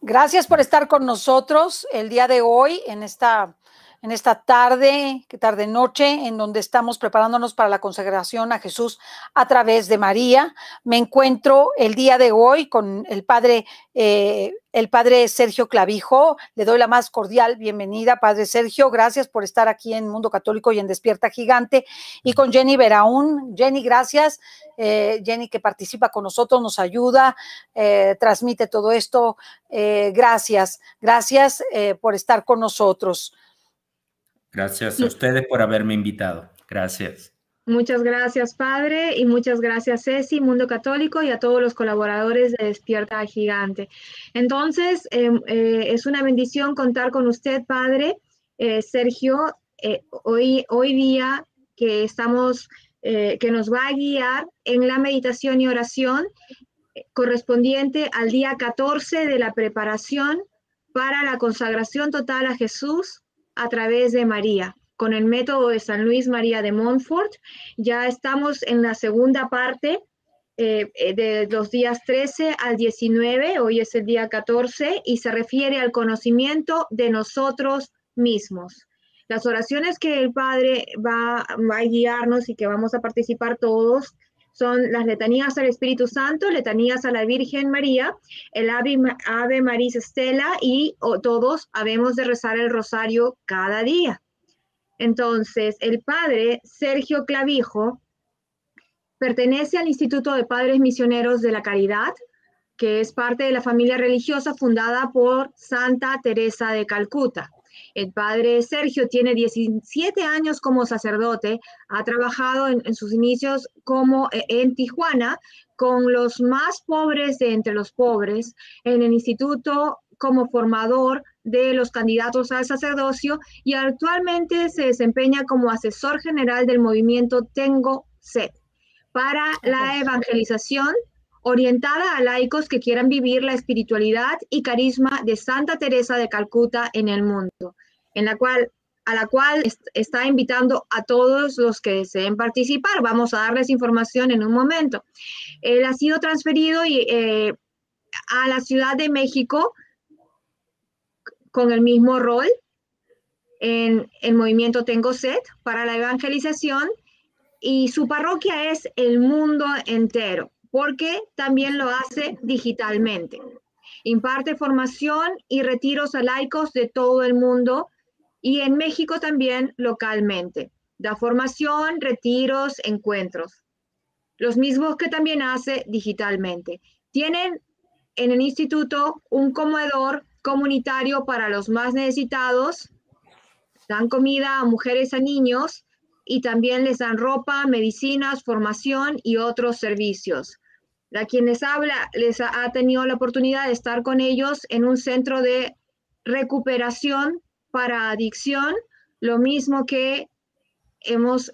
Gracias por estar con nosotros el día de hoy en esta tarde, noche, en donde estamos preparándonos para la consagración a Jesús a través de María. Me encuentro el día de hoy con el padre Sergio Clavijo. Le doy la más cordial bienvenida, padre Sergio. Gracias por estar aquí en Mundo Católico y en Despierta Gigante. Y con Jenny Beraún. Jenny, gracias. Jenny, que participa con nosotros, nos ayuda, transmite todo esto. Gracias por estar con nosotros. Gracias a ustedes por haberme invitado. Gracias. Muchas gracias, padre, y muchas gracias, Ceci, Mundo Católico, y a todos los colaboradores de Despierta Gigante. Entonces, es una bendición contar con usted, padre. Sergio, hoy día que estamos, que nos va a guiar en la meditación y oración correspondiente al día 14 de la preparación para la consagración total a Jesús a través de María, con el método de San Luis María de Montfort. Ya estamos en la segunda parte de los días 13 al 19, hoy es el día 14, y se refiere al conocimiento de nosotros mismos. Las oraciones que el Padre va a guiarnos y que vamos a participar todos son las letanías al Espíritu Santo, letanías a la Virgen María, el Ave Maris Stella, y todos habemos de rezar el rosario cada día. Entonces, el padre Sergio Clavijo pertenece al Instituto de Padres Misioneros de la Caridad, que es parte de la familia religiosa fundada por Santa Teresa de Calcuta. El padre Sergio tiene 17 años como sacerdote, ha trabajado en sus inicios en Tijuana con los más pobres de entre los pobres, en el instituto como formador de los candidatos al sacerdocio, y actualmente se desempeña como asesor general del movimiento Tengo Sed para la evangelización orientada a laicos que quieran vivir la espiritualidad y carisma de Santa Teresa de Calcuta en el mundo, a la cual está invitando a todos los que deseen participar. Vamos a darles información en un momento. Él ha sido transferido a la Ciudad de México con el mismo rol en el movimiento Tengo Sed para la evangelización, y su parroquia es el mundo entero, porque también lo hace digitalmente. Imparte formación y retiros a laicos de todo el mundo, y en México también localmente. Da formación, retiros, encuentros. Los mismos que también hace digitalmente. Tienen en el instituto un comedor comunitario para los más necesitados. Dan comida a mujeres, a niños, y también les dan ropa, medicinas, formación y otros servicios. A quienes habla les ha tenido la oportunidad de estar con ellos en un centro de recuperación para adicción, lo mismo que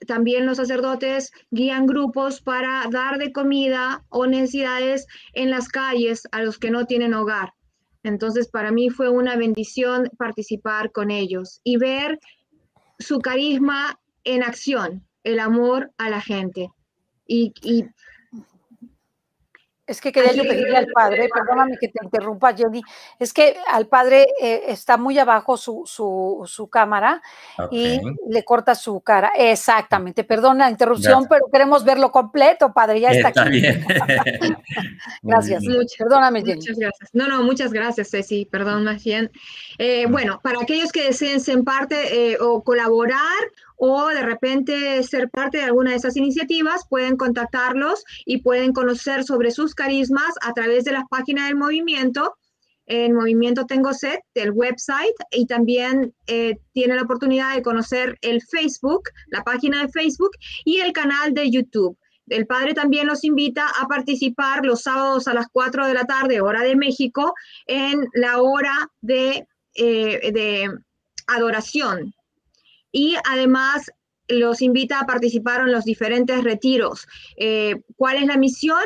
también los sacerdotes guían grupos para dar de comida o necesidades en las calles a los que no tienen hogar. Entonces, para mí fue una bendición participar con ellos y ver su carisma en acción, el amor a la gente. Es que quería yo pedirle al padre, perdóname que te interrumpa, Jenny, es que al padre está muy abajo su cámara, y le corta su cara. Exactamente, perdona la interrupción, pero queremos verlo completo, padre, ya está aquí. Bien. Gracias, perdóname, Jenny. Muchas gracias. No, muchas gracias, Ceci, perdón, más bien. Bueno, para aquellos que deseen ser parte o colaborar, o de repente ser parte de alguna de esas iniciativas, pueden contactarlos y pueden conocer sobre sus carismas a través de las páginas del movimiento, en Movimiento Tengo Sed, del website, y también tienen la oportunidad de conocer el Facebook, la página de Facebook y el canal de YouTube. El padre también los invita a participar los sábados a las 4 de la tarde, hora de México, en la hora de adoración. Y además los invita a participar en los diferentes retiros. ¿Cuál es la misión?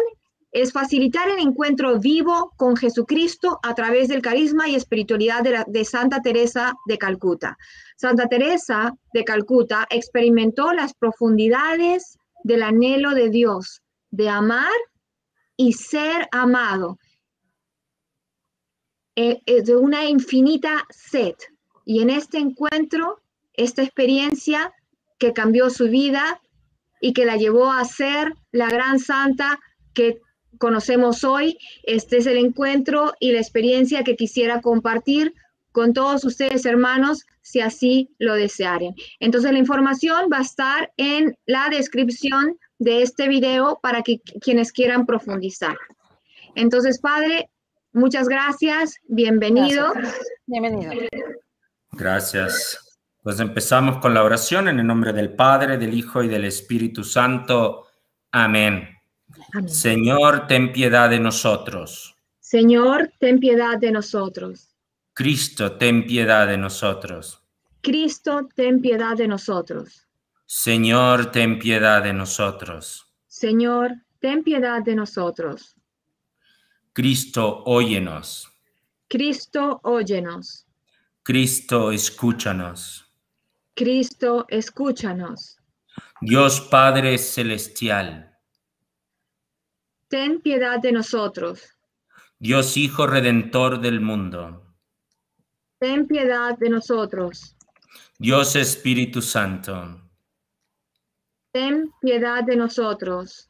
Es facilitar el encuentro vivo con Jesucristo a través del carisma y espiritualidad de Santa Teresa de Calcuta. Santa Teresa de Calcuta experimentó las profundidades del anhelo de Dios, de amar y ser amado. de una infinita sed. Y en este encuentro, esta experiencia que cambió su vida y que la llevó a ser la gran santa que conocemos hoy, este es el encuentro y la experiencia que quisiera compartir con todos ustedes, hermanos, si así lo desearen. Entonces, la información va a estar en la descripción de este video para que quienes quieran profundizar. Entonces, Padre, muchas gracias. Bienvenido. Gracias. Bienvenido. Gracias. Pues empezamos con la oración en el nombre del Padre, del Hijo y del Espíritu Santo. Amén. Amén. Señor, ten piedad de nosotros. Señor, ten piedad de nosotros. Cristo, ten piedad de nosotros. Cristo, ten piedad de nosotros. Señor, ten piedad de nosotros. Señor, ten piedad de nosotros. Cristo, óyenos. Cristo, óyenos. Cristo, escúchanos. Cristo, escúchanos. Dios Padre Celestial. Ten piedad de nosotros. Dios Hijo Redentor del mundo. Ten piedad de nosotros. Dios Espíritu Santo. Ten piedad de nosotros.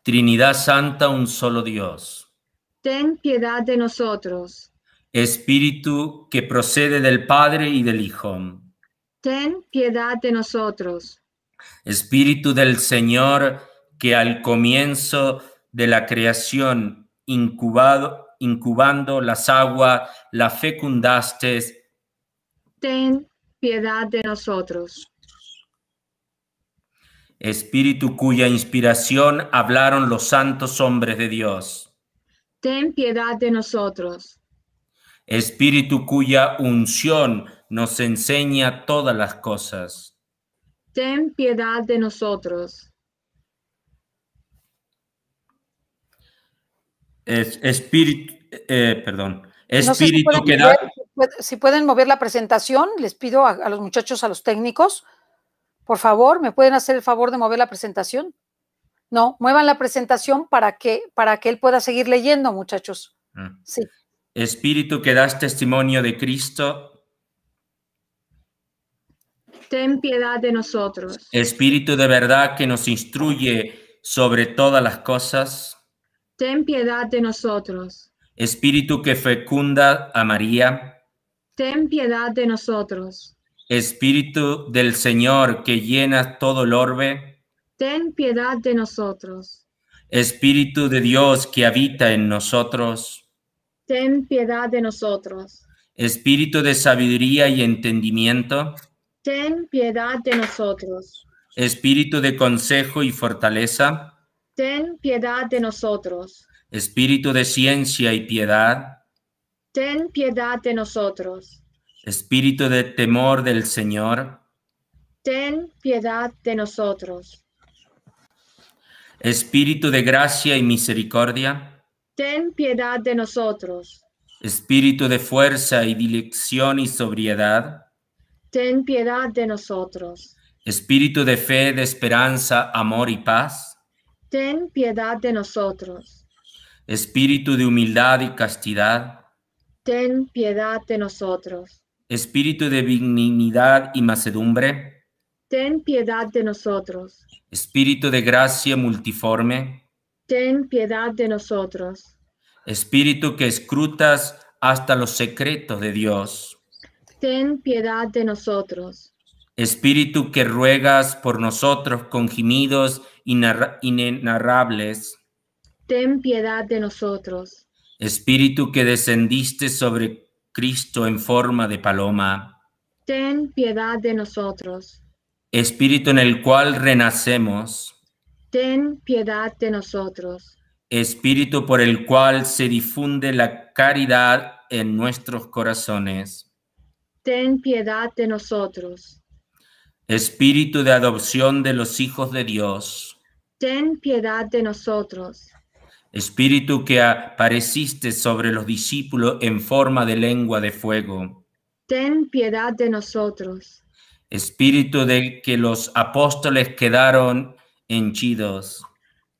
Trinidad Santa, un solo Dios. Ten piedad de nosotros. Espíritu que procede del Padre y del Hijo. Ten piedad de nosotros. Espíritu del Señor que al comienzo de la creación incubando las aguas, la fecundaste. Ten piedad de nosotros. Espíritu cuya inspiración hablaron los santos hombres de Dios. Ten piedad de nosotros. Espíritu cuya unción nos enseña todas las cosas. Ten piedad de nosotros. Espíritu No sé si que da... si pueden mover la presentación, les pido a los muchachos, a los técnicos, por favor, ¿me pueden hacer el favor de mover la presentación? No, muevan la presentación para que él pueda seguir leyendo, muchachos. Sí. Espíritu que das testimonio de Cristo. Ten piedad de nosotros. Espíritu de verdad que nos instruye sobre todas las cosas. Ten piedad de nosotros. Espíritu que fecunda a María. Ten piedad de nosotros. Espíritu del Señor que llena todo el orbe. Ten piedad de nosotros. Espíritu de Dios que habita en nosotros. Ten piedad de nosotros. Espíritu de sabiduría y entendimiento. Ten piedad de nosotros. Espíritu de consejo y fortaleza. Ten piedad de nosotros. Espíritu de ciencia y piedad. Ten piedad de nosotros. Espíritu de temor del Señor. Ten piedad de nosotros. Espíritu de gracia y misericordia. Ten piedad de nosotros. Espíritu de fuerza y dirección y sobriedad. Ten piedad de nosotros. Espíritu de fe, de esperanza, amor y paz. Ten piedad de nosotros. Espíritu de humildad y castidad. Ten piedad de nosotros. Espíritu de benignidad y mansedumbre. Ten piedad de nosotros. Espíritu de gracia multiforme. Ten piedad de nosotros. Espíritu que escrutas hasta los secretos de Dios. Ten piedad de nosotros. Espíritu que ruegas por nosotros con gemidos inenarrables. Ten piedad de nosotros. Espíritu que descendiste sobre Cristo en forma de paloma. Ten piedad de nosotros. Espíritu en el cual renacemos. Ten piedad de nosotros. Espíritu por el cual se difunde la caridad en nuestros corazones. Ten piedad de nosotros. Espíritu de adopción de los hijos de Dios. Ten piedad de nosotros. Espíritu que apareciste sobre los discípulos en forma de lengua de fuego. Ten piedad de nosotros. Espíritu de que los apóstoles quedaron henchidos.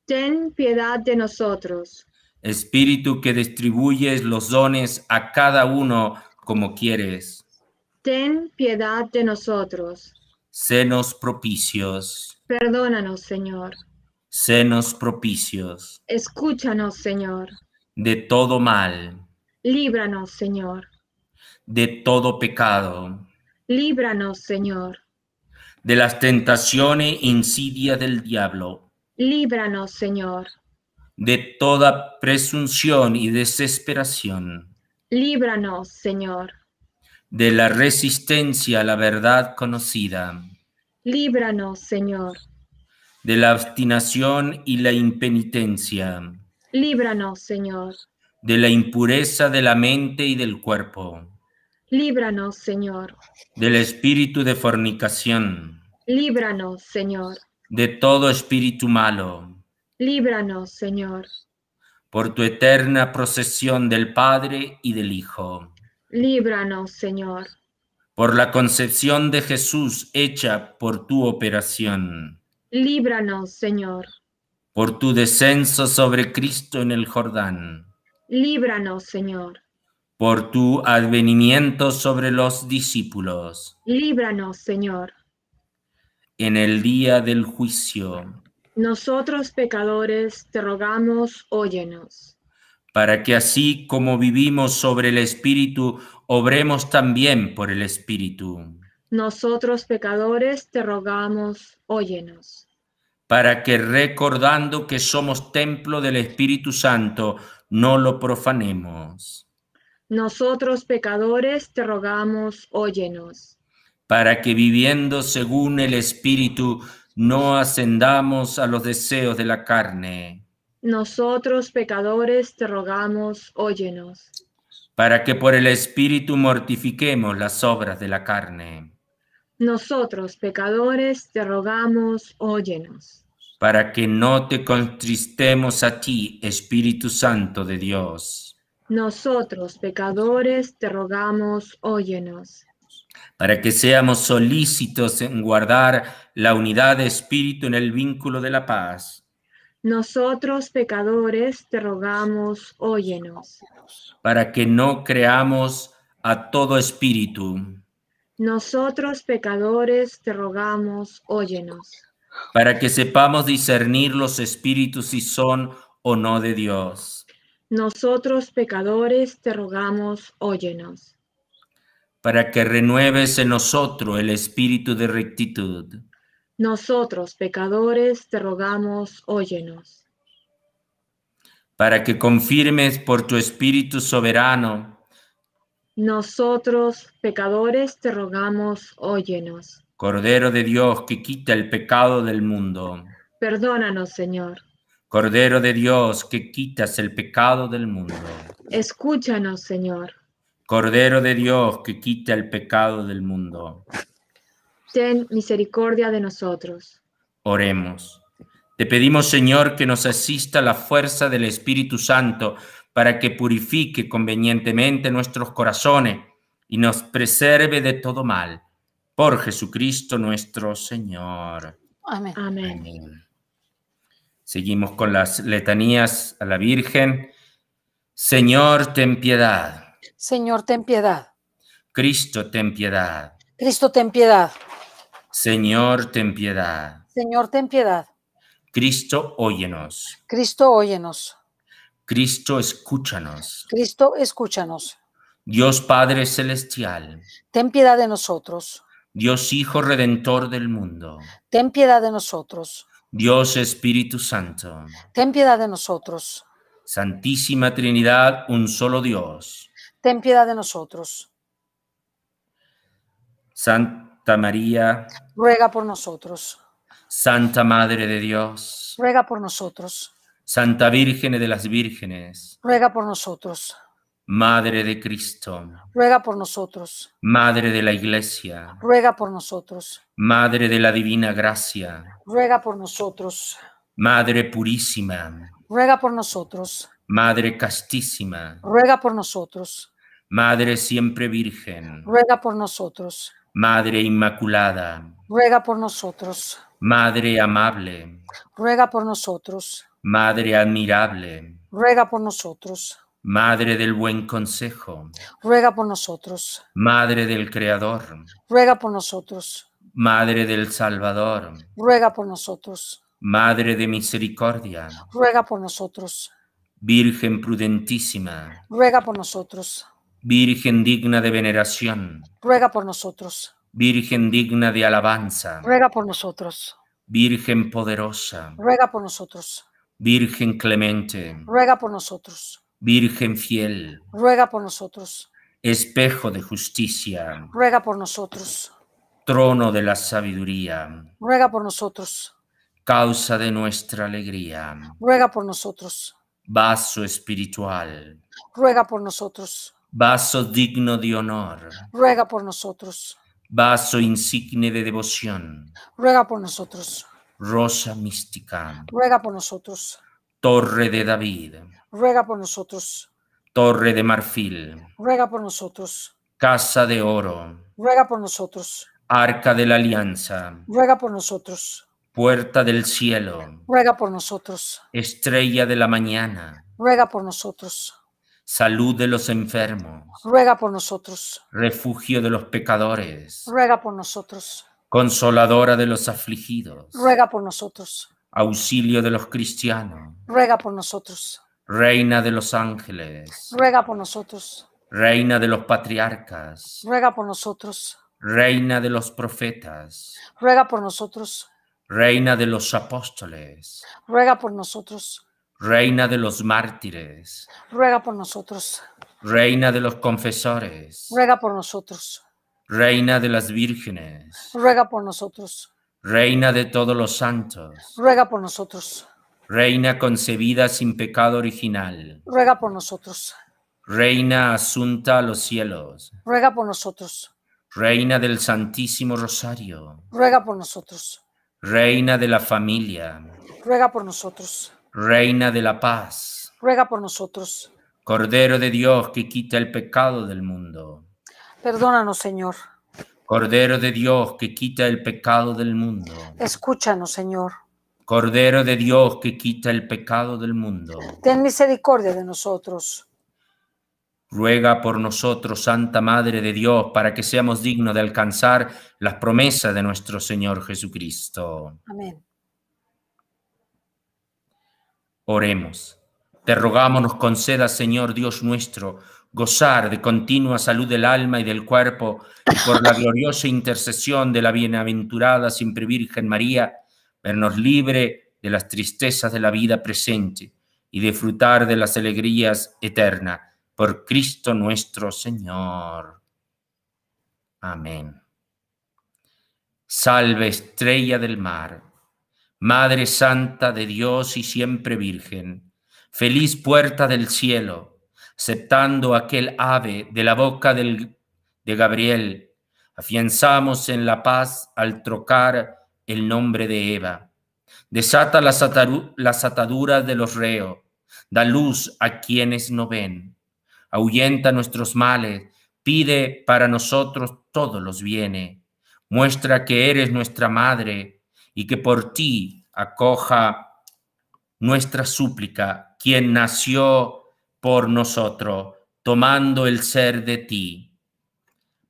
Ten piedad de nosotros. Espíritu que distribuyes los dones a cada uno como quieres. ten piedad de nosotros. Senos propicios. Perdónanos, Señor. Senos propicios. Escúchanos, Señor. De todo mal. Líbranos, Señor. De todo pecado. Líbranos, Señor. De las tentaciones e insidia del diablo. Líbranos, Señor. De toda presunción y desesperación. Líbranos, Señor. De la resistencia a la verdad conocida. Líbranos, Señor. De la obstinación y la impenitencia. Líbranos, Señor. De la impureza de la mente y del cuerpo. Líbranos, Señor. Del espíritu de fornicación. Líbranos, Señor. De todo espíritu malo. Líbranos, Señor. Por tu eterna procesión del Padre y del Hijo. Líbranos, Señor. Por la concepción de Jesús hecha por tu operación. Líbranos, Señor. Por tu descenso sobre Cristo en el Jordán. Líbranos, Señor. Por tu advenimiento sobre los discípulos. Líbranos, Señor. En el día del juicio. Nosotros pecadores te rogamos, óyenos. Para que así como vivimos sobre el Espíritu, obremos también por el Espíritu. Nosotros pecadores te rogamos, óyenos. Para que recordando que somos templo del Espíritu Santo, no lo profanemos. Nosotros pecadores te rogamos, óyenos. Para que viviendo según el Espíritu, no ascendamos a los deseos de la carne. Nosotros pecadores te rogamos, óyenos. Para que por el Espíritu mortifiquemos las obras de la carne. Nosotros pecadores te rogamos, óyenos. Para que no te contristemos a ti, Espíritu Santo de Dios. Nosotros pecadores te rogamos, óyenos. Para que seamos solícitos en guardar la unidad de espíritu en el vínculo de la paz. Nosotros pecadores te rogamos, óyenos. Para que no creamos a todo espíritu. Nosotros pecadores te rogamos, óyenos. Para que sepamos discernir los espíritus si son o no de Dios. Nosotros pecadores te rogamos, óyenos. Para que renueves en nosotros el espíritu de rectitud. Nosotros pecadores te rogamos, óyenos. Para que confirmes por tu espíritu soberano. Nosotros pecadores te rogamos, óyenos. Cordero de Dios que quita el pecado del mundo. Perdónanos, Señor. Cordero de Dios que quitas el pecado del mundo. Escúchanos, Señor. Cordero de Dios que quita el pecado del mundo. Ten misericordia de nosotros. Oremos. Te pedimos, Señor, que nos asista la fuerza del Espíritu Santo para que purifique convenientemente nuestros corazones y nos preserve de todo mal. Por Jesucristo nuestro Señor. Amén. Amén. Amén. Seguimos con las letanías a la Virgen. Señor, ten piedad. Señor, ten piedad. Cristo, ten piedad. Cristo, ten piedad. Señor, ten piedad. Señor, ten piedad. Cristo, óyenos. Cristo, óyenos. Cristo, escúchanos. Cristo, escúchanos. Dios Padre Celestial. Ten piedad de nosotros. Dios Hijo Redentor del mundo. Ten piedad de nosotros. Dios Espíritu Santo. Ten piedad de nosotros. Santísima Trinidad, un solo Dios. Ten piedad de nosotros. Santa María, Ruega por nosotros. Santa Madre de Dios. Ruega por nosotros. Santa Virgen de las Vírgenes. Ruega por nosotros. Madre de Cristo. Ruega por nosotros. Madre de la Iglesia. Ruega por nosotros. Madre de la Divina Gracia. Ruega por nosotros. Madre Purísima. Ruega por nosotros. Madre Castísima. Ruega por nosotros. Madre Siempre Virgen. Ruega por nosotros. Madre Inmaculada. Ruega por nosotros. Madre Amable. Ruega por nosotros. Madre Admirable. ruega por nosotros. Madre del buen consejo, Ruega por nosotros. Madre del Creador, Ruega por nosotros. Madre del Salvador, Ruega por nosotros. Madre de misericordia, Ruega por nosotros. Virgen prudentísima, Ruega por nosotros. Virgen digna de veneración, Ruega por nosotros. Virgen digna de alabanza, Ruega por nosotros. Virgen poderosa, Ruega por nosotros. Virgen clemente, Ruega por nosotros. Virgen fiel, Ruega por nosotros. espejo de justicia, Ruega por nosotros. trono de la sabiduría, Ruega por nosotros. causa de nuestra alegría, Ruega por nosotros. vaso espiritual, Ruega por nosotros. vaso digno de honor, Ruega por nosotros. vaso insigne de devoción, Ruega por nosotros. rosa mística, Ruega por nosotros. torre de David, Ruega por nosotros. torre de marfil, Ruega por nosotros. casa de oro, Ruega por nosotros. arca de la alianza, Ruega por nosotros. puerta del cielo, Ruega por nosotros. estrella de la mañana, Ruega por nosotros. salud de los enfermos, Ruega por nosotros. refugio de los pecadores, Ruega por nosotros. consoladora de los afligidos, Ruega por nosotros. auxilio de los cristianos, Ruega por nosotros. reina de los ángeles, Ruega por nosotros. reina de los patriarcas, Ruega por nosotros. reina de los profetas, Ruega por nosotros. reina de los apóstoles, Ruega por nosotros. reina de los mártires, Ruega por nosotros. reina de los confesores, Ruega por nosotros. reina de las vírgenes, Ruega por nosotros. reina de todos los santos, Ruega por nosotros. reina concebida sin pecado original, Ruega por nosotros. reina asunta a los cielos, Ruega por nosotros. reina del Santísimo Rosario, Ruega por nosotros. reina de la familia, Ruega por nosotros. reina de la paz, Ruega por nosotros. Cordero de Dios que quita el pecado del mundo, Perdónanos, Señor. Cordero de Dios que quita el pecado del mundo, Escúchanos, Señor. Cordero de Dios que quita el pecado del mundo, Ten misericordia de nosotros. ruega por nosotros, Santa Madre de Dios, para que seamos dignos de alcanzar las promesas de nuestro Señor Jesucristo. Amén. Oremos. Te rogamos nos conceda, Señor Dios nuestro, gozar de continua salud del alma y del cuerpo, y por la gloriosa intercesión de la bienaventurada siempre Virgen María, vernos libre de las tristezas de la vida presente y disfrutar de las alegrías eternas. Por Cristo nuestro Señor. Amén. Salve, estrella del mar, Madre Santa de Dios y siempre Virgen, feliz puerta del cielo, aceptando aquel ave de la boca de Gabriel, afianzamos en la paz al trocar el nombre de Eva. Desata las ataduras de los reos, da luz a quienes no ven, ahuyenta nuestros males, pide para nosotros todos los bienes, muestra que eres nuestra madre y que por ti acoja nuestra súplica, quien nació por nosotros, tomando el ser de ti.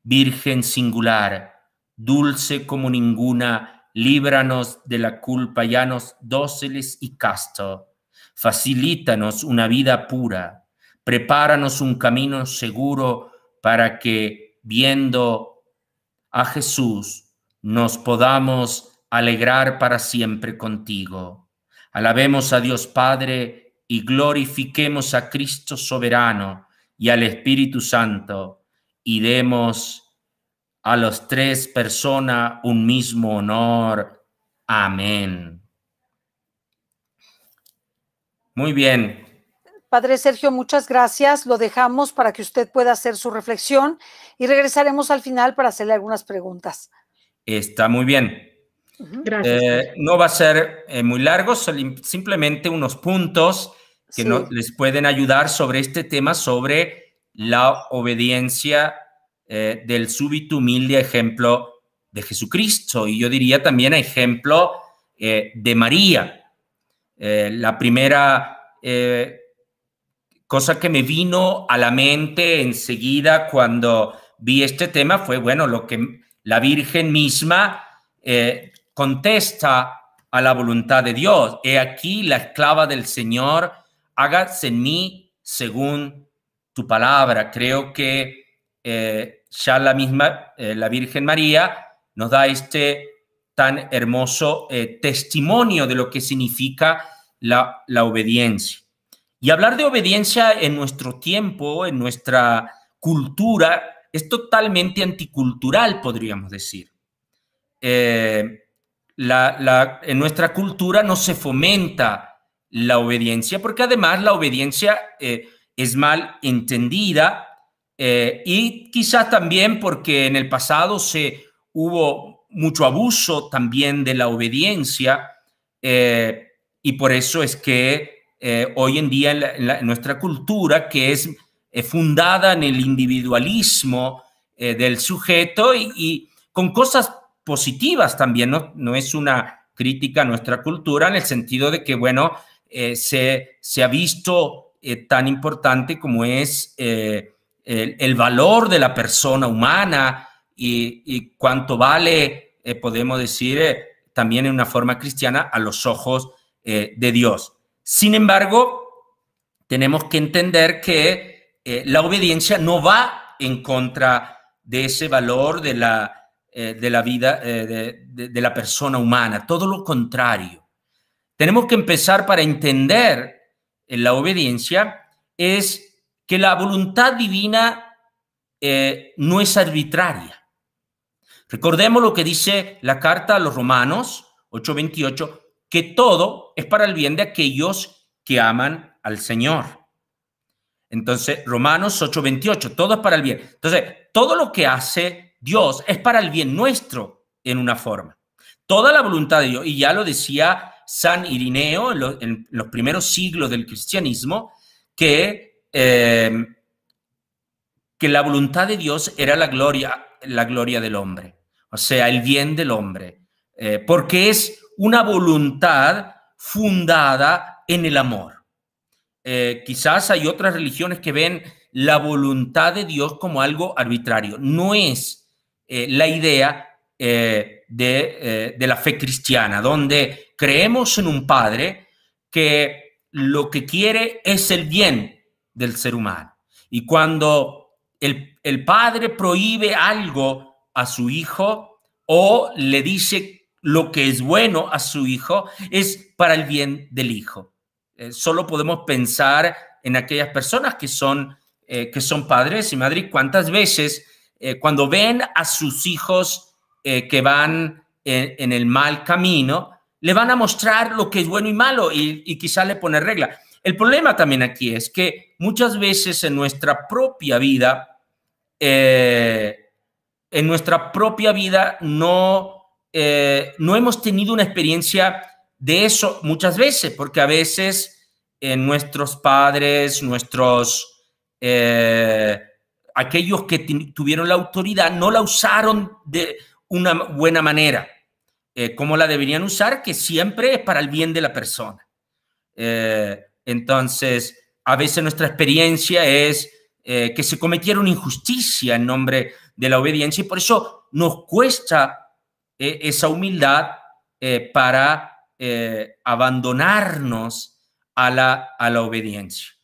Virgen singular, dulce como ninguna, líbranos de la culpa, llanos dóciles y castos, facilítanos una vida pura, prepáranos un camino seguro para que, viendo a Jesús, nos podamos alegrar para siempre contigo. Alabemos a Dios Padre y glorifiquemos a Cristo soberano y al Espíritu Santo y demos a las tres personas un mismo honor. Amén. Muy bien. Padre Sergio, muchas gracias. Lo dejamos para que usted pueda hacer su reflexión y regresaremos al final para hacerle algunas preguntas. Está muy bien. Gracias. No va a ser muy largo, simplemente unos puntos que Sí. les pueden ayudar sobre este tema, sobre la obediencia del súbito humilde ejemplo de Jesucristo. Y yo diría también ejemplo de María. La primera cosa que me vino a la mente enseguida cuando vi este tema fue, bueno, lo que la Virgen misma contesta a la voluntad de Dios. He aquí la esclava del Señor, hágase en mí según tu palabra. Creo que ya la misma, la Virgen María, nos da este tan hermoso testimonio de lo que significa la obediencia. Y hablar de obediencia en nuestro tiempo, en nuestra cultura, es totalmente anticultural, podríamos decir. En nuestra cultura no se fomenta la obediencia, porque además la obediencia es mal entendida y quizás también porque en el pasado hubo mucho abuso también de la obediencia y por eso es que hoy en día en nuestra cultura, que es fundada en el individualismo del sujeto y con cosas positivas también, no es una crítica a nuestra cultura en el sentido de que, bueno, se ha visto tan importante como es el valor de la persona humana y cuánto vale, podemos decir, también en una forma cristiana a los ojos de Dios. Sin embargo, tenemos que entender que la obediencia no va en contra de ese valor de la vida de la persona humana, todo lo contrario. Tenemos que empezar para entender la obediencia es que la voluntad divina no es arbitraria. Recordemos lo que dice la carta a los Romanos 8:28, que todo es para el bien de aquellos que aman al Señor. Entonces, Romanos 8:28, todo es para el bien. Entonces, todo lo que hace Dios es para el bien nuestro en una forma. Toda la voluntad de Dios, y ya lo decía San Irineo en los primeros siglos del cristianismo, que la voluntad de Dios era la gloria del hombre, o sea, el bien del hombre, porque es una voluntad fundada en el amor. Quizás hay otras religiones que ven la voluntad de Dios como algo arbitrario. No es la idea de la fe cristiana, donde creemos en un Padre que lo que quiere es el bien del ser humano. Y cuando el Padre prohíbe algo a su Hijo o le dice lo que es bueno a su Hijo, es para el bien del Hijo. Solo podemos pensar en aquellas personas que son padres y madres. ¿Cuántas veces cuando ven a sus hijos que van en el mal camino, le van a mostrar lo que es bueno y malo y quizás le ponen regla? El problema también aquí es que muchas veces en nuestra propia vida, no hemos tenido una experiencia de eso muchas veces, porque a veces nuestros padres, aquellos que tuvieron la autoridad no la usaron de una buena manera, como la deberían usar, que siempre es para el bien de la persona. Entonces, a veces nuestra experiencia es que se cometieron injusticia en nombre de la obediencia y por eso nos cuesta esa humildad para abandonarnos a la obediencia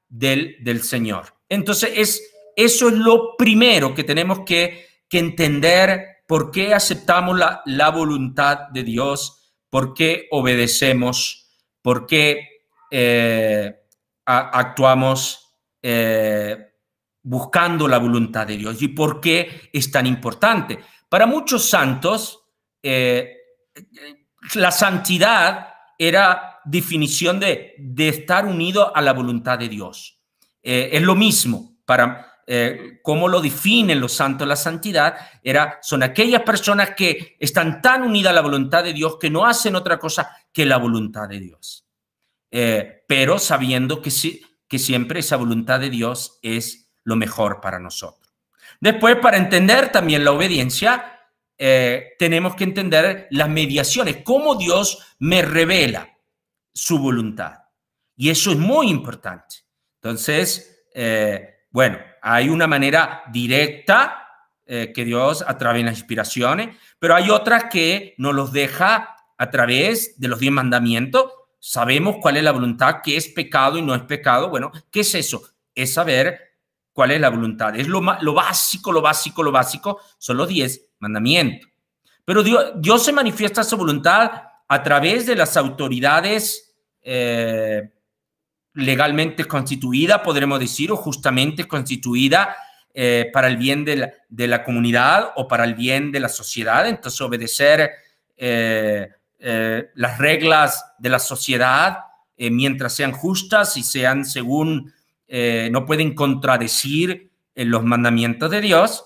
del Señor. Entonces, eso es lo primero que tenemos que entender. ¿Por qué aceptamos la voluntad de Dios? ¿Por qué obedecemos? ¿Por qué actuamos buscando la voluntad de Dios? ¿Y por qué es tan importante? Para muchos santos, la santidad era definición de estar unido a la voluntad de Dios. Es lo mismo para cómo lo definen los santos. La santidad son aquellas personas que están tan unidas a la voluntad de Dios que no hacen otra cosa que la voluntad de Dios, pero sabiendo que siempre esa voluntad de Dios es lo mejor para nosotros. Después, para entender también la obediencia, tenemos que entender las mediaciones, cómo Dios me revela su voluntad. Y eso es muy importante. Entonces, bueno, hay una manera directa que Dios a través de las inspiraciones, pero hay otras que nos los deja a través de los 10 mandamientos. Sabemos cuál es la voluntad, qué es pecado y no es pecado. Bueno, ¿qué es eso? Es saber cuál es la voluntad. Es lo básico, son los 10 mandamientos. Pero Dios se manifiesta su voluntad a través de las autoridades legalmente constituida, podremos decir, o justamente constituida para el bien de la comunidad o para el bien de la sociedad. Entonces, obedecer las reglas de la sociedad mientras sean justas y sean según, no pueden contradecir los mandamientos de Dios,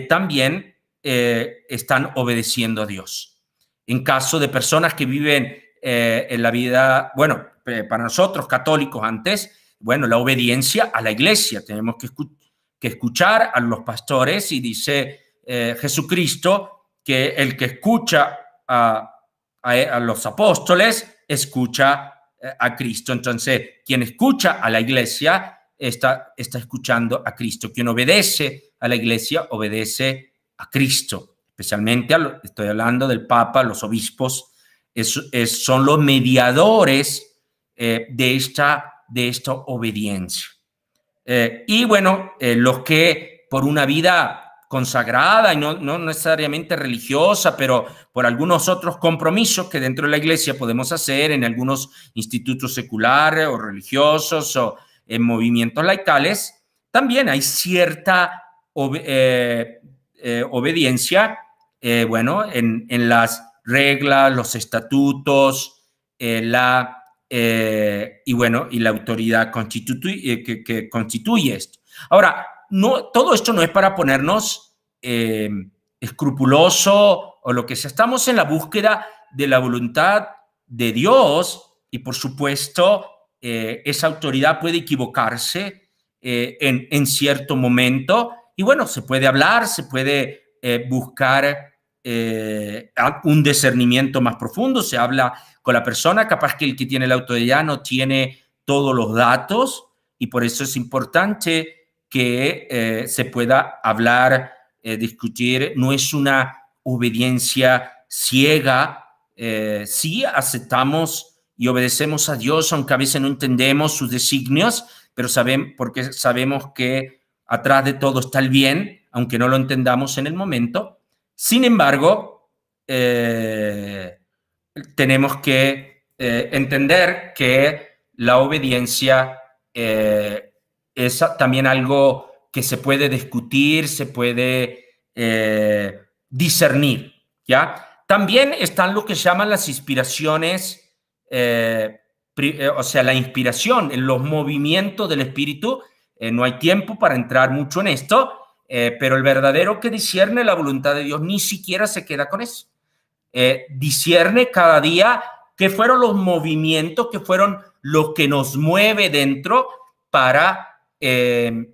también están obedeciendo a Dios. En caso de personas que viven en la vida, bueno, para nosotros católicos antes, bueno, la obediencia a la iglesia. Tenemos que escuchar a los pastores y dice Jesucristo que el que escucha a los apóstoles escucha a Cristo. Entonces, quien escucha a la iglesia está escuchando a Cristo. Quien obedece a la iglesia obedece a Cristo. Especialmente, estoy hablando del Papa, los obispos, son los mediadores de esta obediencia. Y bueno, los que por una vida consagrada y no necesariamente religiosa, pero por algunos otros compromisos que dentro de la iglesia podemos hacer en algunos institutos seculares o religiosos o en movimientos laicales, también hay cierta obediencia, bueno, en las reglas, los estatutos, y bueno, y la autoridad que constituye esto. Ahora, todo esto no es para ponernos escrupuloso o lo que sea. Estamos en la búsqueda de la voluntad de Dios y, por supuesto, esa autoridad puede equivocarse en cierto momento. Y bueno, se puede hablar, se puede buscar un discernimiento más profundo, se habla con la persona, capaz que el que tiene la autoridad no tiene todos los datos y por eso es importante que se pueda hablar, discutir. No es una obediencia ciega, sí aceptamos y obedecemos a Dios, aunque a veces no entendemos sus designios, pero porque sabemos que atrás de todo está el bien, aunque no lo entendamos en el momento. Sin embargo, tenemos que entender que la obediencia es también algo que se puede discutir, se puede discernir, ¿ya? También están lo que llaman las inspiraciones, o sea, la inspiración en los movimientos del Espíritu. No hay tiempo para entrar mucho en esto, pero el verdadero que discierne la voluntad de Dios ni siquiera se queda con eso. Discierne cada día qué fueron los movimientos, qué fueron lo que nos mueve dentro para ver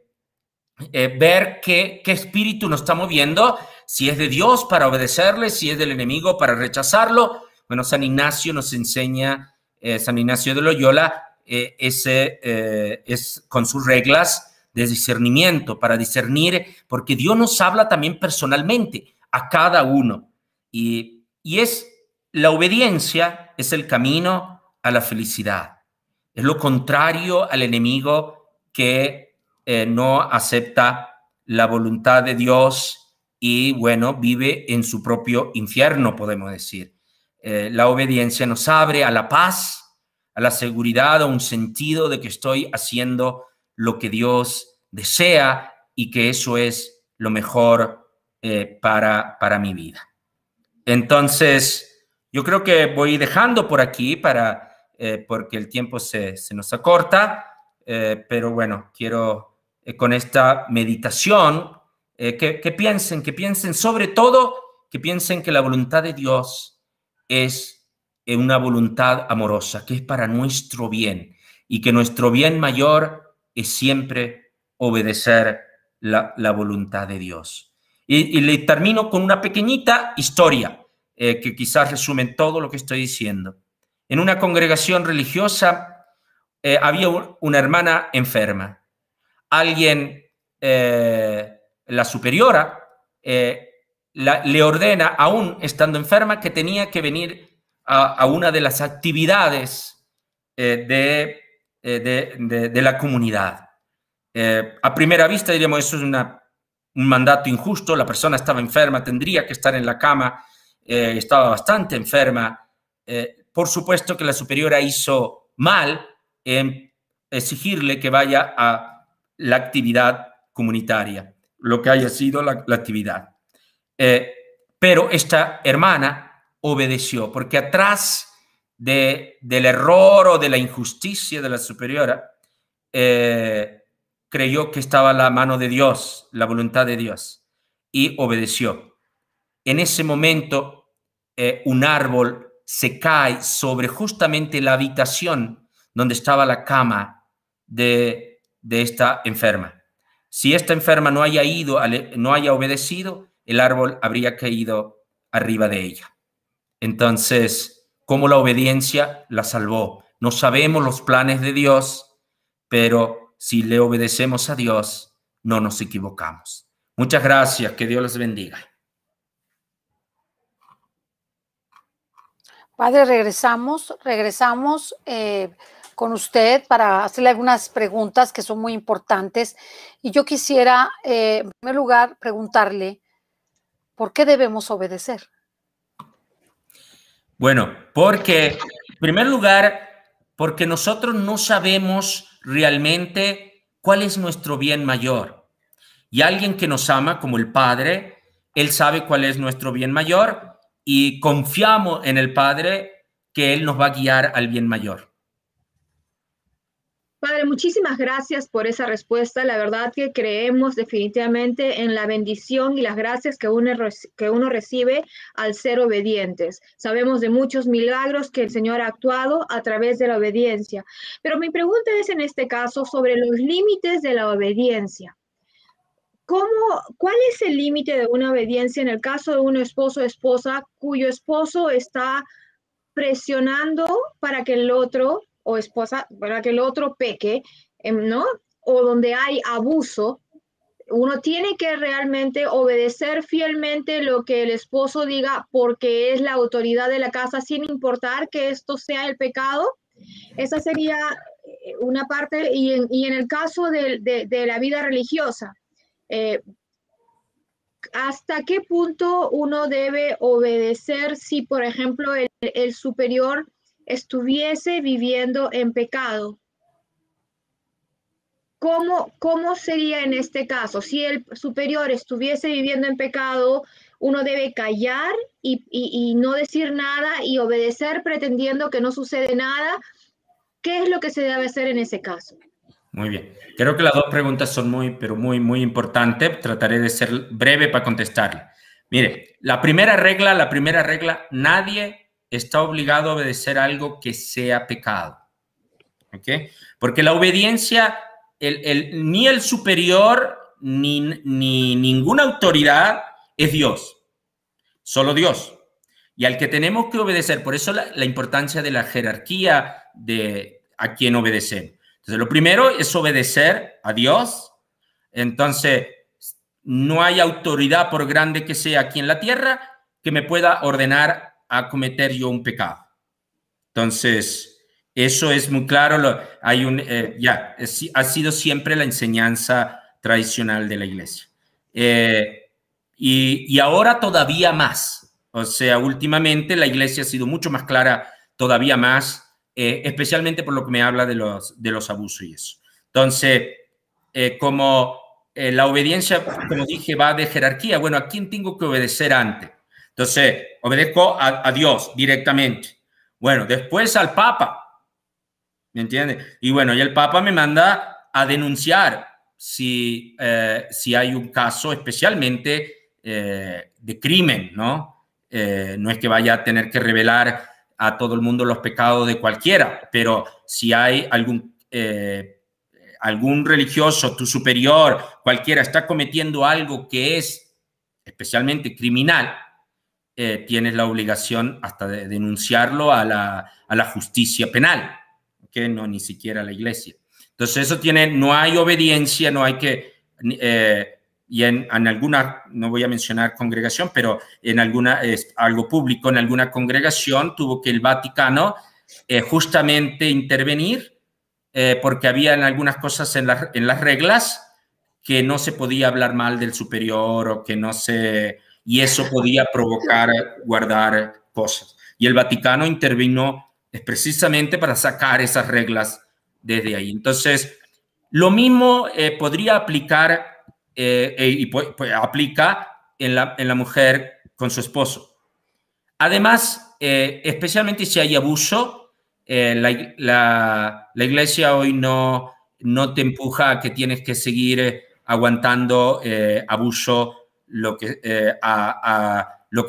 qué espíritu nos está moviendo, si es de Dios para obedecerle, si es del enemigo para rechazarlo. Bueno, San Ignacio nos enseña, San Ignacio de Loyola, es con sus reglas de discernimiento, para discernir, porque Dios nos habla también personalmente a cada uno. Y es la obediencia, es el camino a la felicidad. Es lo contrario al enemigo que no acepta la voluntad de Dios y, bueno, vive en su propio infierno, podemos decir. La obediencia nos abre a la paz, a la seguridad, a un sentido de que estoy haciendo lo que Dios desea y que eso es lo mejor para mi vida. Entonces, yo creo que voy dejando por aquí porque el tiempo se nos acorta, pero bueno, quiero con esta meditación que piensen sobre todo, que piensen que la voluntad de Dios es una voluntad amorosa, que es para nuestro bien y que nuestro bien mayor es siempre obedecer la voluntad de Dios. Y le termino con una pequeñita historia que quizás resume todo lo que estoy diciendo. En una congregación religiosa, había una hermana enferma. Alguien, la superiora, le ordena, aún estando enferma, que tenía que venir a una de las actividades de la comunidad. A primera vista diríamos, eso es un mandato injusto, la persona estaba enferma, tendría que estar en la cama, estaba bastante enferma. Por supuesto que la superiora hizo mal en exigirle que vaya a la actividad comunitaria, lo que haya sido la actividad. Pero esta hermana obedeció, porque atrás del error o de la injusticia de la superiora, creyó que estaba la mano de Dios, la voluntad de Dios, y obedeció. En ese momento, un árbol se cae sobre justamente la habitación donde estaba la cama de esta enferma. Si esta enferma no haya obedecido, el árbol habría caído arriba de ella. Entonces, ¿cómo la obediencia la salvó? No sabemos los planes de Dios, pero si le obedecemos a Dios, no nos equivocamos. Muchas gracias, que Dios los bendiga. Padre, regresamos con usted para hacerle algunas preguntas que son muy importantes. Y yo quisiera, en primer lugar, preguntarle, ¿por qué debemos obedecer? Bueno, en primer lugar, porque nosotros no sabemos realmente cuál es nuestro bien mayor. Y alguien que nos ama, como el Padre, Él sabe cuál es nuestro bien mayor y confiamos en el Padre que Él nos va a guiar al bien mayor. Padre, muchísimas gracias por esa respuesta. La verdad que creemos definitivamente en la bendición y las gracias que uno recibe al ser obedientes. Sabemos de muchos milagros que el Señor ha actuado a través de la obediencia. Pero mi pregunta es en este caso sobre los límites de la obediencia. ¿Cuál es el límite de una obediencia en el caso de un esposo o esposa cuyo esposo está presionando para que el otro o esposa, para que el otro peque, ¿no? O donde hay abuso? Uno tiene que realmente obedecer fielmente lo que el esposo diga porque es la autoridad de la casa, sin importar que esto sea el pecado. Esa sería una parte. Y en el caso de la vida religiosa, ¿hasta qué punto uno debe obedecer si, por ejemplo, el superior estuviese viviendo en pecado? ¿Cómo sería en este caso? Si el superior estuviese viviendo en pecado, uno debe callar y no decir nada y obedecer pretendiendo que no sucede nada. ¿Qué es lo que se debe hacer en ese caso? Muy bien. Creo que las dos preguntas son muy importantes. Trataré de ser breve para contestarla. Mire, la primera regla, nadie está obligado a obedecer algo que sea pecado. ¿Ok? Porque la obediencia, ni el superior, ni ninguna autoridad es Dios. Solo Dios. Y al que tenemos que obedecer, por eso la importancia de la jerarquía de a quien obedecemos. Entonces, lo primero es obedecer a Dios. Entonces, no hay autoridad, por grande que sea aquí en la tierra, que me pueda ordenar a cometer yo un pecado. Entonces, eso es muy claro. Ha sido siempre la enseñanza tradicional de la iglesia. Y ahora todavía más. O sea, últimamente la iglesia ha sido mucho más clara, todavía más, especialmente por lo que me habla de los abusos y eso. Entonces, como la obediencia, como dije, va de jerarquía, bueno, ¿a quién tengo que obedecer antes? Entonces, obedezco a Dios directamente. Bueno, después al Papa, ¿me entiendes? Y bueno, y el Papa me manda a denunciar si hay un caso especialmente de crimen, ¿no? No es que vaya a tener que revelar a todo el mundo los pecados de cualquiera, pero si hay algún religioso, tu superior, cualquiera, está cometiendo algo que es especialmente criminal, tienes la obligación hasta de denunciarlo a la justicia penal. qué no ni siquiera la iglesia? Entonces eso no hay obediencia, no hay que, y en alguna, no voy a mencionar congregación, pero en alguna, algo público, en alguna congregación tuvo que el Vaticano justamente intervenir porque había en algunas cosas en las reglas que no se podía hablar mal del superior o que no se... Y eso podía provocar guardar cosas. Y el Vaticano intervino precisamente para sacar esas reglas desde ahí. Entonces, lo mismo podría aplicar y aplica en la mujer con su esposo. Además, especialmente si hay abuso, la iglesia hoy no te empuja a que tienes que seguir aguantando abuso lo que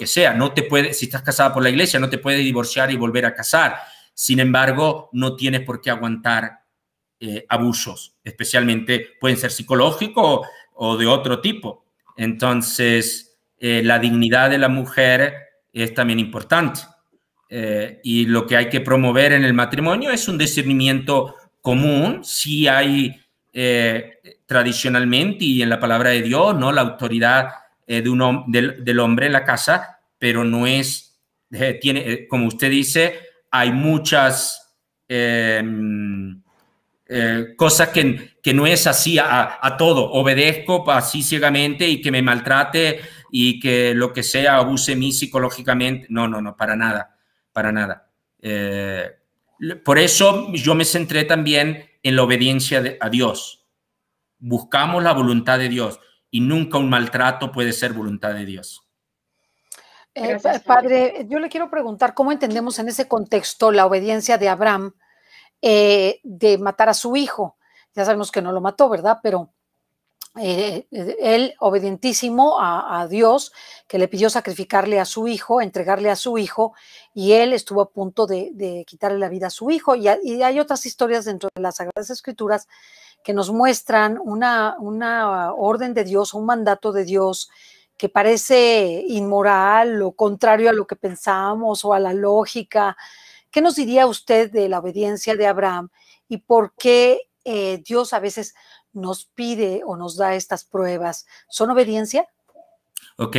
sea. No te puede, si estás casada por la iglesia, no te puedes divorciar y volver a casar. Sin embargo, no tienes por qué aguantar abusos, especialmente pueden ser psicológicos o de otro tipo. Entonces, la dignidad de la mujer es también importante. Y lo que hay que promover en el matrimonio es un discernimiento común. Sí hay tradicionalmente y en la palabra de Dios, ¿no?, la autoridad del hombre en la casa, pero no es, como usted dice, hay muchas cosas que no es así a todo, obedezco así ciegamente y que me maltrate y que lo que sea abuse de mí psicológicamente. No, para nada, para nada. Por eso yo me centré también en la obediencia a Dios. Buscamos la voluntad de Dios y nunca un maltrato puede ser voluntad de Dios. Padre, yo le quiero preguntar cómo entendemos en ese contexto la obediencia de Abraham de matar a su hijo. Ya sabemos que no lo mató, ¿verdad? Pero él, obedientísimo a Dios, que le pidió sacrificarle a su hijo, entregarle a su hijo, y él estuvo a punto de quitarle la vida a su hijo. Y hay otras historias dentro de las Sagradas Escrituras que nos muestran una orden de Dios, un mandato de Dios que parece inmoral o contrario a lo que pensamos o a la lógica. ¿Qué nos diría usted de la obediencia de Abraham y por qué Dios a veces nos pide o nos da estas pruebas? ¿Son obediencia? Ok.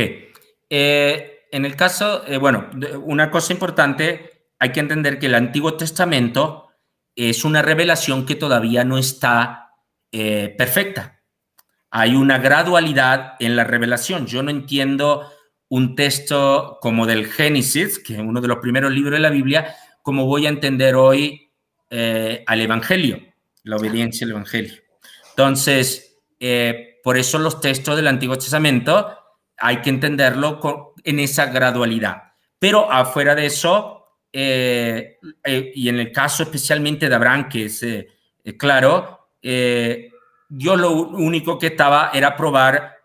En el caso, bueno, una cosa importante, hay que entender que el Antiguo Testamento es una revelación que todavía no está perfecta. Hay una gradualidad en la revelación. Yo no entiendo un texto como del Génesis, que es uno de los primeros libros de la Biblia, como voy a entender hoy al Evangelio, la obediencia al Evangelio. Entonces, por eso los textos del Antiguo Testamento hay que entenderlo en esa gradualidad. Pero afuera de eso, y en el caso especialmente de Abraham, que es claro, Dios lo único que estaba era probar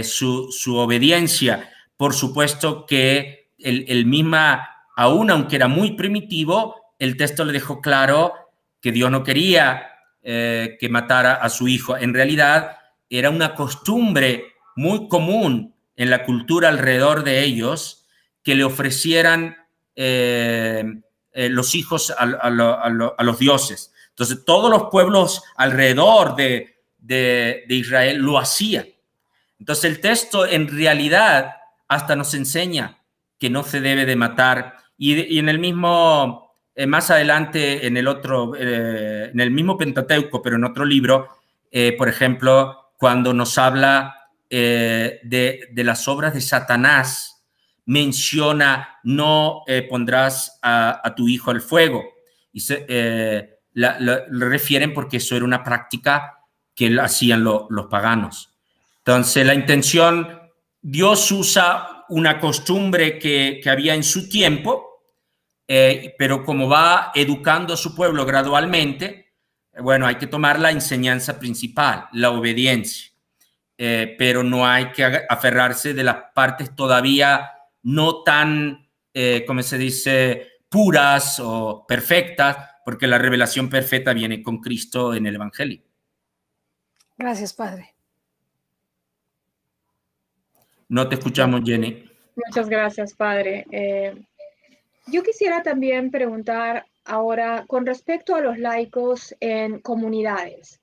su obediencia. Por supuesto que el misma, aún aunque era muy primitivo, el texto le dejó claro que Dios no quería que matara a su hijo. En realidad era una costumbre muy común en la cultura alrededor de ellos que le ofrecieran los hijos a los dioses. Entonces todos los pueblos alrededor de Israel lo hacían. Entonces el texto en realidad hasta nos enseña que no se debe de matar. Y en el mismo, más adelante, en el mismo Pentateuco, pero en otro libro, por ejemplo, cuando nos habla de las obras de Satanás, menciona no pondrás a tu hijo al fuego. Y lo refieren porque eso era una práctica que hacían los paganos. Entonces, la intención, Dios usa una costumbre que había en su tiempo, pero como va educando a su pueblo gradualmente, bueno, hay que tomar la enseñanza principal, la obediencia. Pero no hay que aferrarse de las partes todavía no tan, como se dice, puras o perfectas, porque la revelación perfecta viene con Cristo en el Evangelio. Gracias, Padre. No te escuchamos, Jenny. Muchas gracias, Padre. Yo quisiera también preguntar Ahora, con respecto a los laicos en comunidades,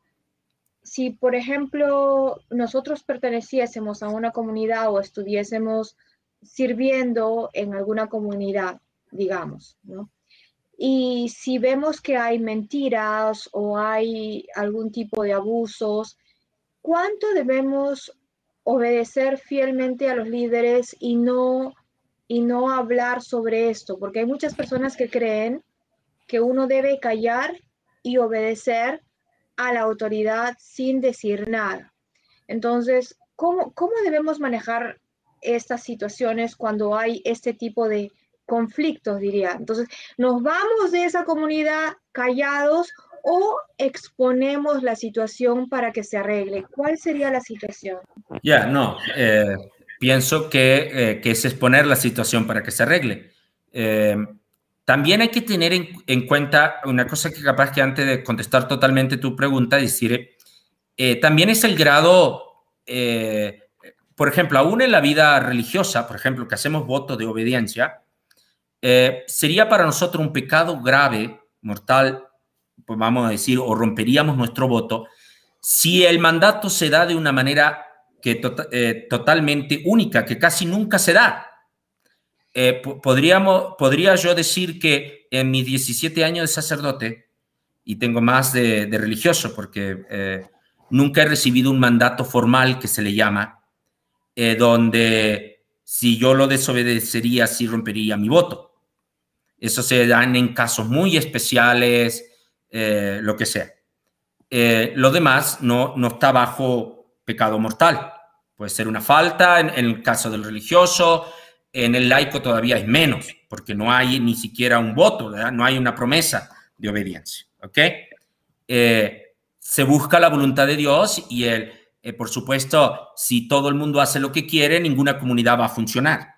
si por ejemplo nosotros perteneciésemos a una comunidad o estuviésemos sirviendo en alguna comunidad, digamos, ¿no? Y si vemos que hay mentiras o hay algún tipo de abusos, ¿cuánto debemos obedecer fielmente a los líderes y no hablar sobre esto? Porque hay muchas personas que creen que uno debe callar y obedecer a la autoridad sin decir nada. Entonces, ¿cómo debemos manejar estas situaciones cuando hay este tipo de conflictos, diría? Entonces, ¿nos vamos de esa comunidad callados o exponemos la situación para que se arregle? ¿Cuál sería la situación? Ya, no, pienso que es exponer la situación para que se arregle. También hay que tener en cuenta una cosa que capaz que antes de contestar totalmente tu pregunta, decir, también es el grado, por ejemplo, aún en la vida religiosa, por ejemplo, que hacemos voto de obediencia, sería para nosotros un pecado grave, mortal, pues vamos a decir, o romperíamos nuestro voto, si el mandato se da de una manera totalmente única, que casi nunca se da. Podría yo decir que en mis 17 años de sacerdote, y tengo más de religioso, porque nunca he recibido un mandato formal, que se le llama, donde si yo lo desobedecería, sí rompería mi voto. Eso se dan en casos muy especiales, lo que sea. Lo demás no está bajo pecado mortal. Puede ser una falta en el caso del religioso. En el laico todavía es menos, porque no hay ni siquiera un voto, ¿verdad? No hay una promesa de obediencia, ¿ok? Se busca la voluntad de Dios y por supuesto, si todo el mundo hace lo que quiere, ninguna comunidad va a funcionar.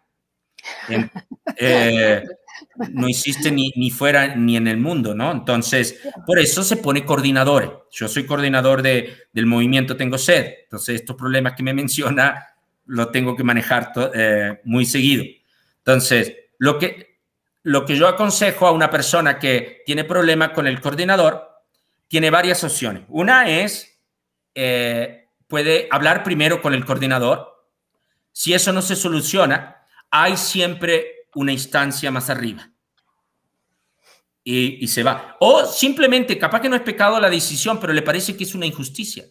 No existe ni fuera ni en el mundo, ¿no? Entonces, por eso se pone coordinadores. Yo soy coordinador del movimiento Tengo Sed. Entonces, estos problemas que me menciona los tengo que manejar muy seguido. Entonces, lo que yo aconsejo a una persona que tiene problemas con el coordinador, tiene varias opciones. Una es, puede hablar primero con el coordinador. Si eso no se soluciona, hay siempre una instancia más arriba. Y se va. O simplemente, capaz que no es pecado la decisión, pero le parece que es una injusticia.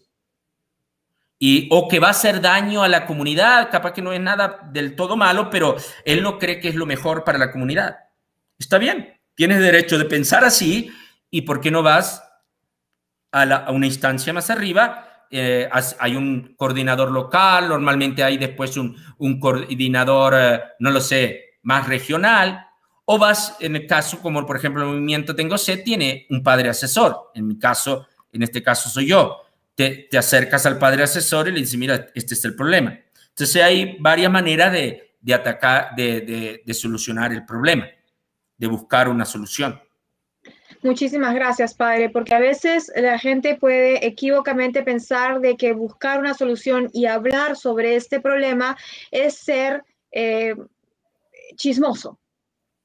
O que va a hacer daño a la comunidad, capaz que no es nada del todo malo, pero él no cree que es lo mejor para la comunidad. Está bien, tienes derecho de pensar así, y ¿por qué no vas a una instancia más arriba? Hay un coordinador local, normalmente hay después un coordinador, no lo sé, más regional, o vas, en el caso, como por ejemplo el movimiento Tengo Sed, tiene un padre asesor. En este caso soy yo. Te acercas al padre asesor y le dices, mira, este es el problema. Entonces hay varias maneras de atacar, de solucionar el problema, de buscar una solución. Muchísimas gracias, padre, porque a veces la gente puede equívocamente pensar de que buscar una solución y hablar sobre este problema es ser chismoso.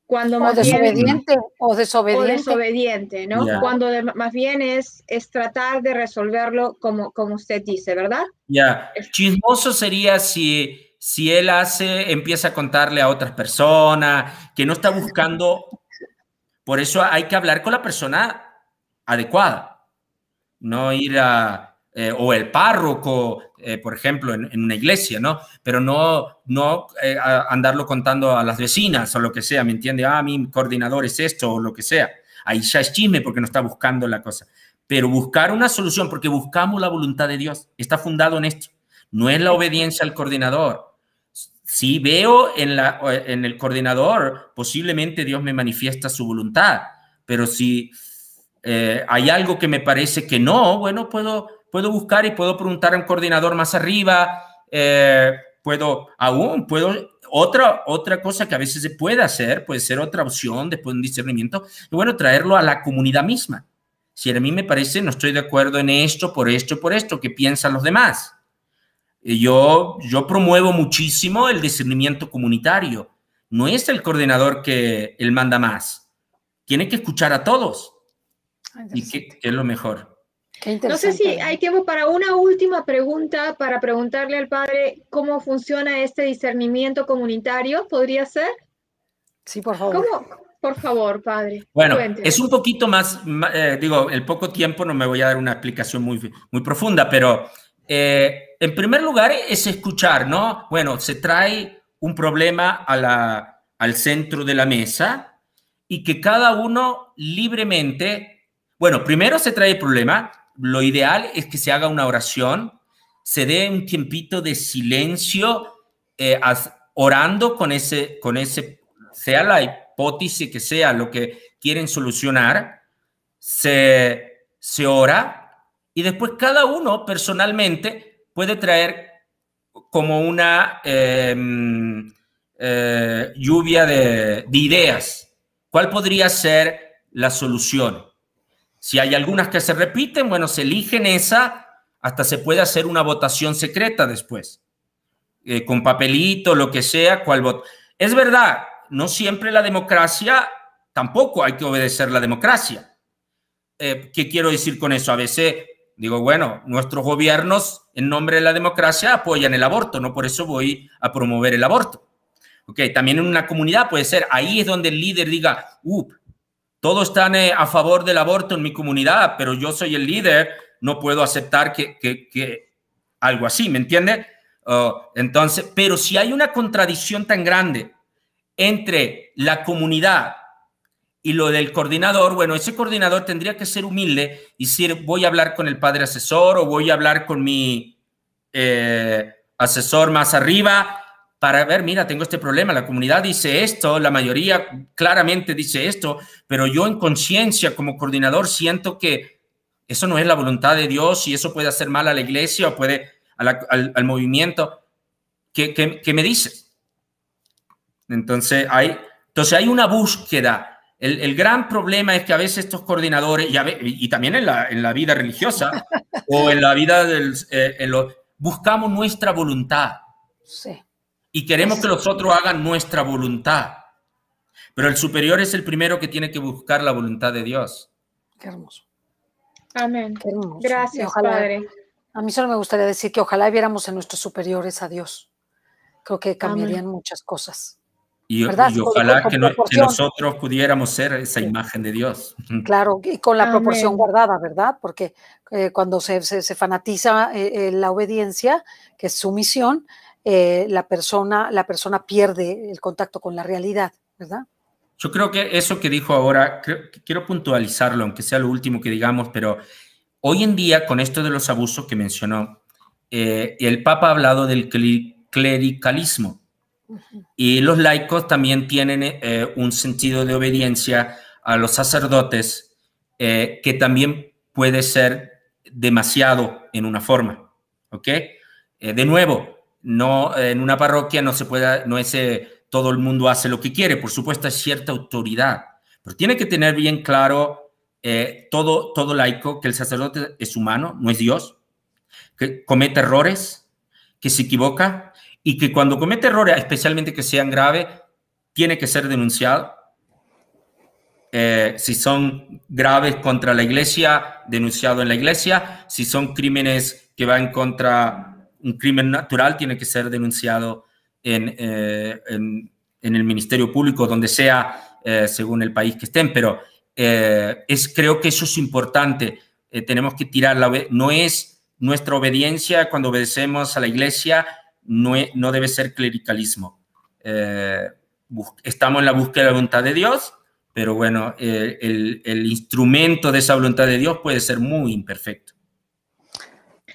Cuando más desobediente, bien, o desobediente, ¿no? Yeah. Cuando más bien es tratar de resolverlo como usted dice, ¿verdad? Ya, chismoso sería si él empieza a contarle a otras personas, que no está buscando. Por eso hay que hablar con la persona adecuada, no ir o el párroco, por ejemplo, en una iglesia, ¿no? Pero no andarlo contando a las vecinas o lo que sea, ¿me entiende? Mi coordinador es esto o lo que sea. Ahí ya es chisme porque no está buscando la cosa. Pero buscar una solución, porque buscamos la voluntad de Dios, está fundado en esto. No es la obediencia al coordinador. Si veo en el coordinador, posiblemente Dios me manifiesta su voluntad, pero si hay algo que me parece que no, bueno, puedo buscar y puedo preguntar a un coordinador más arriba, otra cosa que a veces se puede hacer, puede ser otra opción después de un discernimiento, y bueno, traerlo a la comunidad misma. Si a mí me parece, no estoy de acuerdo en esto, por esto, ¿qué piensan los demás? Yo promuevo muchísimo el discernimiento comunitario. No es el coordinador que él manda más. tiene que escuchar a todos. Ay, ¿Y qué es lo mejor? qué No sé interesante. si hay tiempo para una última pregunta, para preguntarle al padre cómo funciona este discernimiento comunitario. ¿Podría ser? Sí, por favor. ¿Cómo? Por favor, padre. Bueno, Cuéntenos. es un poquito más, digo, el poco tiempo no me voy a dar una explicación muy profunda, pero en primer lugar es escuchar, ¿no? Bueno, se trae un problema al centro de la mesa y que cada uno libremente, bueno, primero se trae el problema, lo ideal es que se haga una oración, se dé un tiempito de silencio, orando con ese, sea la hipótesis que sea lo que quieren solucionar, se ora y después cada uno personalmente puede traer como una lluvia de ideas. ¿Cuál podría ser la solución? Si hay algunas que se repiten, bueno, se eligen esa, hasta se puede hacer una votación secreta después, con papelito, lo que sea, cuál voto. Es verdad, no siempre la democracia, tampoco hay que obedecer la democracia. ¿Qué quiero decir con eso? A veces digo, bueno, nuestros gobiernos en nombre de la democracia apoyan el aborto, no por eso voy a promover el aborto. Okay, también en una comunidad puede ser, ahí es donde el líder diga, todos están a favor del aborto en mi comunidad, pero yo soy el líder, no puedo aceptar que algo así, ¿me entiende? Entonces, pero si hay una contradicción tan grande entre la comunidad y lo del coordinador, bueno, ese coordinador tendría que ser humilde y decir, voy a hablar con el padre asesor o voy a hablar con mi asesor más arriba para ver, mira, tengo este problema, la comunidad dice esto, la mayoría claramente dice esto, pero yo en conciencia como coordinador siento que eso no es la voluntad de Dios y eso puede hacer mal a la iglesia o puede al movimiento. ¿Qué me dices? Entonces hay una búsqueda. El gran problema es que a veces estos coordinadores, y también en la vida religiosa o en la vida buscamos nuestra voluntad. Sí. Y queremos que los otros hagan nuestra voluntad. Pero el superior es el primero que tiene que buscar la voluntad de Dios. Qué hermoso. Amén. Qué hermoso. Gracias, ojalá, padre. A mí solo me gustaría decir que ojalá viéramos en nuestros superiores a Dios. Creo que cambiarían muchas cosas. Y ojalá que nosotros pudiéramos ser esa imagen de Dios. Claro, y con la proporción guardada, ¿verdad? Porque cuando se fanatiza la obediencia, que es sumisión, la persona pierde el contacto con la realidad, ¿verdad? Yo creo que eso que dijo ahora, quiero puntualizarlo, aunque sea lo último que digamos, pero hoy en día, con esto de los abusos que mencionó, el Papa ha hablado del clericalismo. Y los laicos también tienen un sentido de obediencia a los sacerdotes que también puede ser demasiado en una forma, ¿ok? De nuevo, no, en una parroquia no se puede, no es todo el mundo hace lo que quiere, por supuesto hay cierta autoridad, pero tiene que tener bien claro todo laico que el sacerdote es humano, no es Dios, que comete errores, que se equivoca, y que cuando comete errores, especialmente que sean graves, tiene que ser denunciado. Si son graves contra la iglesia, denunciado en la iglesia. Si son crímenes que van contra un crimen natural, tiene que ser denunciado en el Ministerio Público, donde sea, según el país que estén. Pero creo que eso es importante. Tenemos que tirar no es nuestra obediencia cuando obedecemos a la iglesia, no debe ser clericalismo. Estamos en la búsqueda de la voluntad de Dios, pero bueno, el instrumento de esa voluntad de Dios puede ser muy imperfecto.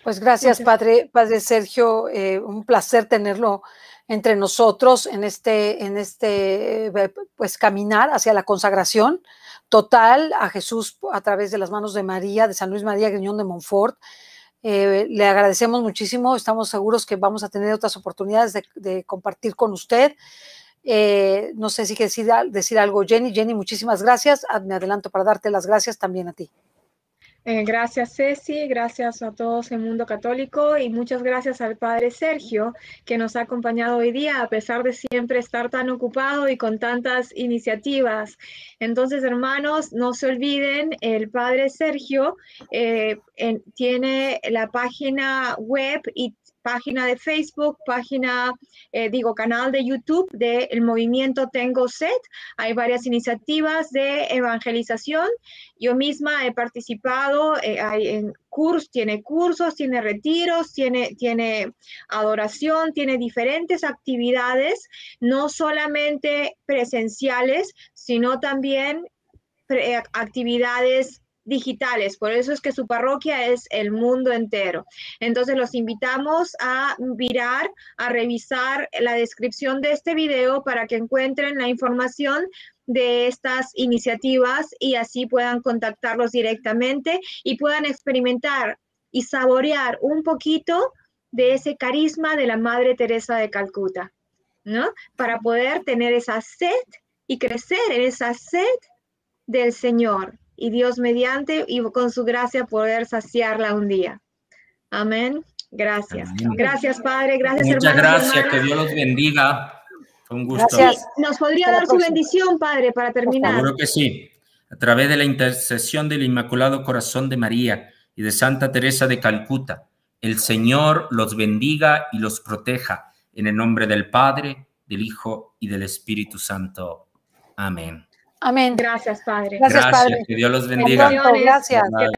Pues gracias, Padre Sergio. Un placer tenerlo entre nosotros en este pues caminar hacia la consagración total a Jesús a través de las manos de María, de San Luis María Griñón de Montfort. Le agradecemos muchísimo, estamos seguros que vamos a tener otras oportunidades de compartir con usted. No sé si quiere decir algo, Jenny. Jenny, muchísimas gracias. Me adelanto para darte las gracias también a ti. Gracias Ceci, gracias a todos en Mundo Católico y muchas gracias al Padre Sergio que nos ha acompañado hoy día a pesar de siempre estar tan ocupado y con tantas iniciativas. Entonces, hermanos, no se olviden, el Padre Sergio tiene la página web y página de Facebook, canal de YouTube del Movimiento Tengo Sed. Hay varias iniciativas de evangelización. Yo misma he participado tiene cursos, tiene retiros, tiene adoración, tiene diferentes actividades, no solamente presenciales, sino también actividades digitales. Por eso es que su parroquia es el mundo entero. Entonces los invitamos a mirar, a revisar la descripción de este video para que encuentren la información de estas iniciativas y así puedan contactarlos directamente y puedan experimentar y saborear un poquito de ese carisma de la Madre Teresa de Calcuta, ¿no? Para poder tener esa sed y crecer en esa sed del Señor y Dios mediante y con su gracia poder saciarla un día. Amén. Gracias. Amén. Gracias, Padre. Gracias, Muchas hermanos. gracias. Que Dios los bendiga. Fue un gusto. Gracias. ¿Nos podría dar su bendición, Padre, para terminar? Seguro que sí. A través de la intercesión del Inmaculado Corazón de María y de Santa Teresa de Calcuta, el Señor los bendiga y los proteja. En el nombre del Padre, del Hijo y del Espíritu Santo. Amén. Amén. Gracias, Padre. Gracias, Padre. Que Dios los bendiga. Gracias. Bye.